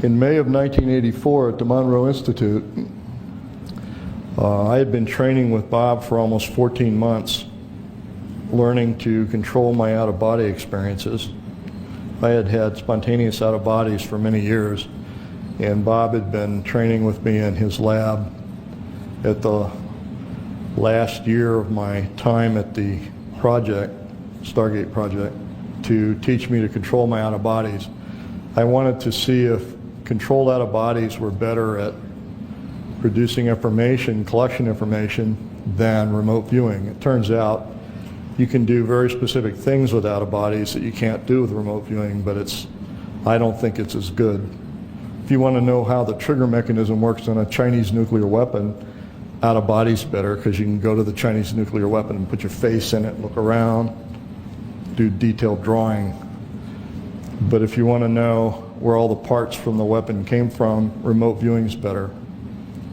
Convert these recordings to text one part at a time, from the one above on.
In May of 1984 at the Monroe Institute, I had been training with Bob for almost 14 months, learning to control my out-of-body experiences. I had had spontaneous out-of-bodies for many years, and Bob had been training with me in his lab at the last year of my time at the project, Stargate project, to teach me to control my out-of-bodies. I wanted to see if controlled out-of-bodies were better at producing information, collection information, than remote viewing. It turns out you can do very specific things with out-of-bodies that you can't do with remote viewing, but I don't think it's as good. If you want to know how the trigger mechanism works on a Chinese nuclear weapon, out-of-body's better, because you can go to the Chinese nuclear weapon and put your face in it, look around, do detailed drawing. But if you want to know where all the parts from the weapon came from, remote viewing's better,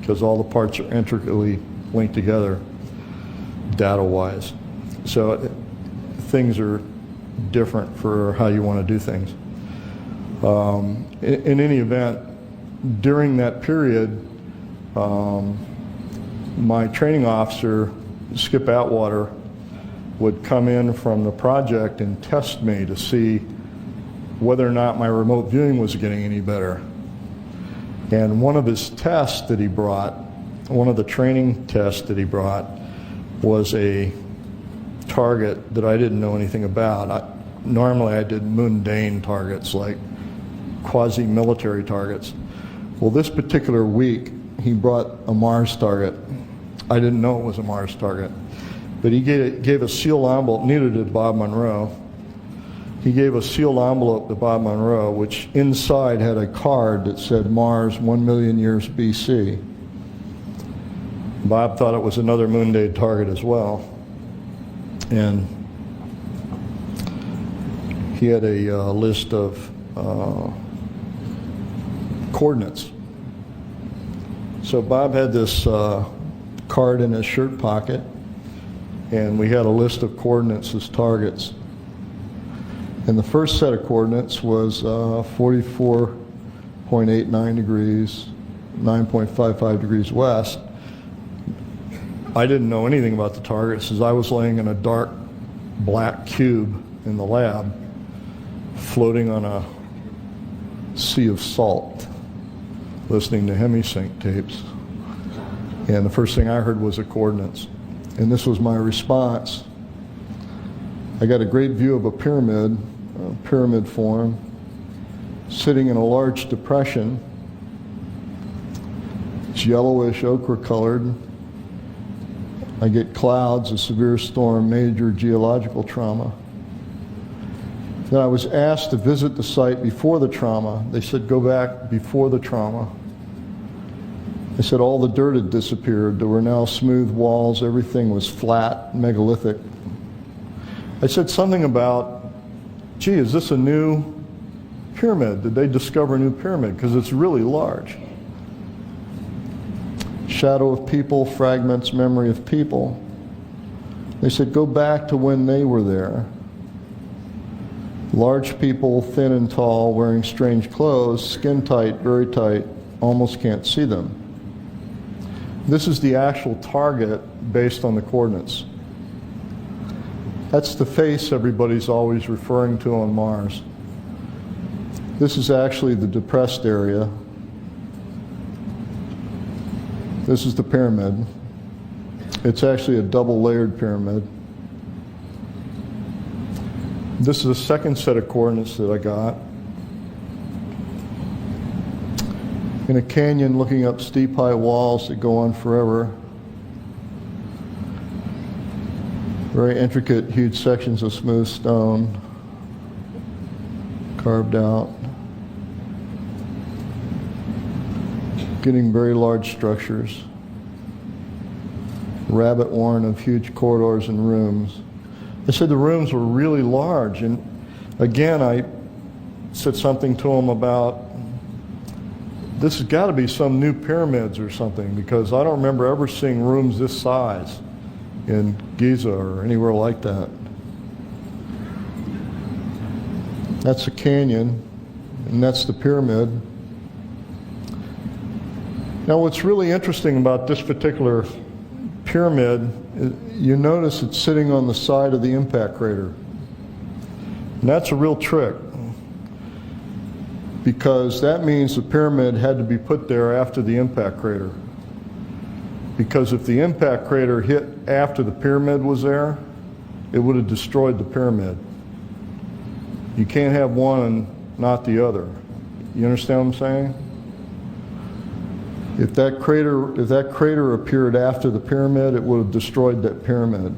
because all the parts are intricately linked together data-wise. So things are different for how you want to do things. In any event, during that period, my training officer, Skip Atwater, would come in from the project and test me to see whether or not my remote viewing was getting any better. And one of his tests that he brought, one of the training tests that he brought, was a target that I didn't know anything about. Normally I did mundane targets, like quasi-military targets. Well, this particular week, he brought a Mars target. I didn't know it was a Mars target. But he gave a sealed envelope, neither did Bob Monroe. He gave a sealed envelope to Bob Monroe, which inside had a card that said Mars 1 million years BC. Bob thought it was another moon-day target as well. And he had a list of coordinates. So Bob had this card in his shirt pocket, and we had a list of coordinates as targets. And the first set of coordinates was 44.89 degrees, 9.55 degrees west. I didn't know anything about the targets, as I was laying in a dark black cube in the lab, floating on a sea of salt, listening to hemisync tapes. And the first thing I heard was the coordinates. And this was my response. I got a great view of a pyramid form, sitting in a large depression. It's yellowish, ochre colored. I get clouds, a severe storm, major geological trauma. Then I was asked to visit the site before the trauma. They said, go back before the trauma. They said all the dirt had disappeared. There were now smooth walls. Everything was flat, megalithic. I said something about, gee, is this a new pyramid? Did they discover a new pyramid? Because it's really large. Shadow of people, fragments, memory of people. They said, go back to when they were there. Large people, thin and tall, wearing strange clothes, skin tight, very tight, almost can't see them. This is the actual target based on the coordinates. That's the face everybody's always referring to on Mars. This is actually the depressed area. This is the pyramid. It's actually a double-layered pyramid. This is the second set of coordinates that I got. In a canyon looking up steep, high walls that go on forever. Very intricate, huge sections of smooth stone carved out. Getting very large structures. Rabbit warren of huge corridors and rooms. I said the rooms were really large, and again I said something to him about, this has got to be some new pyramids or something, because I don't remember ever seeing rooms this size in Giza or anywhere like that. That's a canyon, and that's the pyramid. Now what's really interesting about this particular pyramid, you notice it's sitting on the side of the impact crater. And that's a real trick, because that means the pyramid had to be put there after the impact crater. Because if the impact crater hit after the pyramid was there, it would have destroyed the pyramid. You can't have one and not the other. You understand what I'm saying? If that crater appeared after the pyramid, it would have destroyed that pyramid.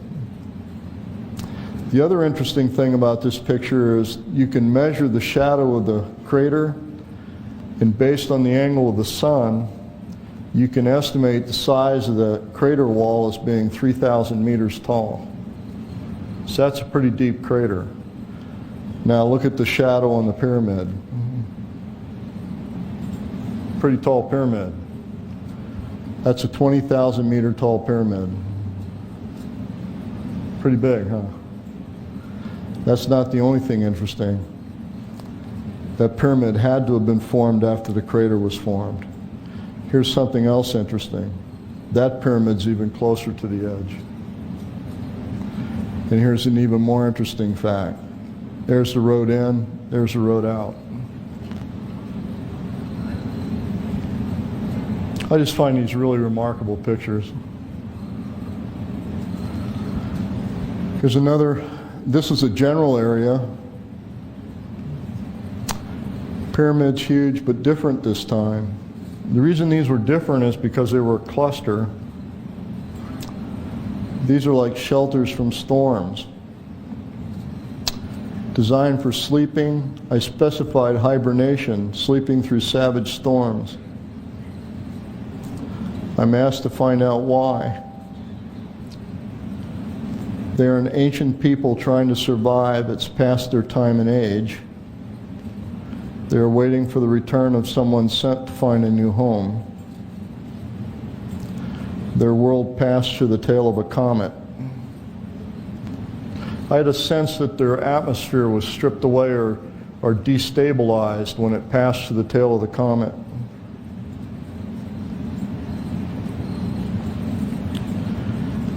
The other interesting thing about this picture is you can measure the shadow of the crater, and based on the angle of the sun, you can estimate the size of the crater wall as being 3,000 meters tall. So that's a pretty deep crater. Now look at the shadow on the pyramid. Pretty tall pyramid. That's a 20,000 meter tall pyramid. Pretty big, huh? That's not the only thing interesting. That pyramid had to have been formed after the crater was formed. Here's something else interesting. That pyramid's even closer to the edge. And here's an even more interesting fact. There's the road in, there's the road out. I just find these really remarkable pictures. Here's another, this is a general area. Pyramid's huge, but different this time. The reason these were different is because they were a cluster. These are like shelters from storms. Designed for sleeping, I specified hibernation, sleeping through savage storms. I'm asked to find out why. They're an ancient people trying to survive. It's past their time and age. They're waiting for the return of someone sent to find a new home. Their world passed through the tail of a comet. I had a sense that their atmosphere was stripped away or destabilized when it passed through the tail of the comet.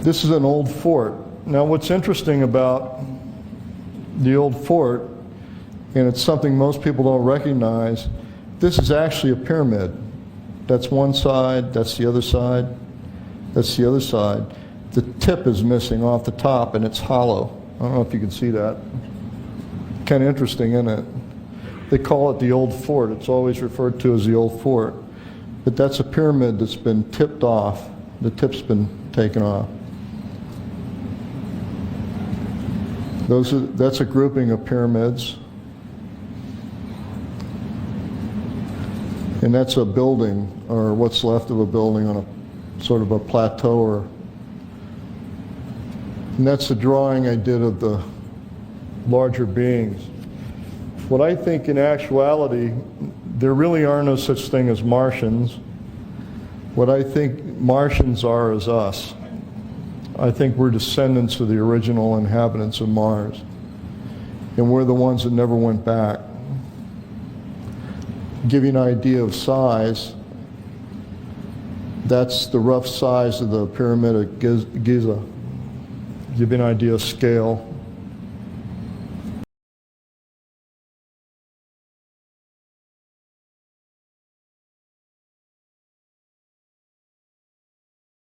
This is an old fort. Now what's interesting about the old fort, and it's something most people don't recognize, this is actually a pyramid. That's one side, that's the other side, that's the other side. The tip is missing off the top and it's hollow. I don't know if you can see that. Kind of interesting, isn't it? They call it the old fort. It's always referred to as the old fort. But that's a pyramid that's been tipped off. The tip's been taken off. That's a grouping of pyramids. And that's a building, or what's left of a building on a sort of a plateau. And that's the drawing I did of the larger beings. What I think in actuality, there really are no such thing as Martians. What I think Martians are is us. I think we're descendants of the original inhabitants of Mars. And we're the ones that never went back. Give you an idea of size, that's the rough size of the pyramid of Giza. Give you an idea of scale.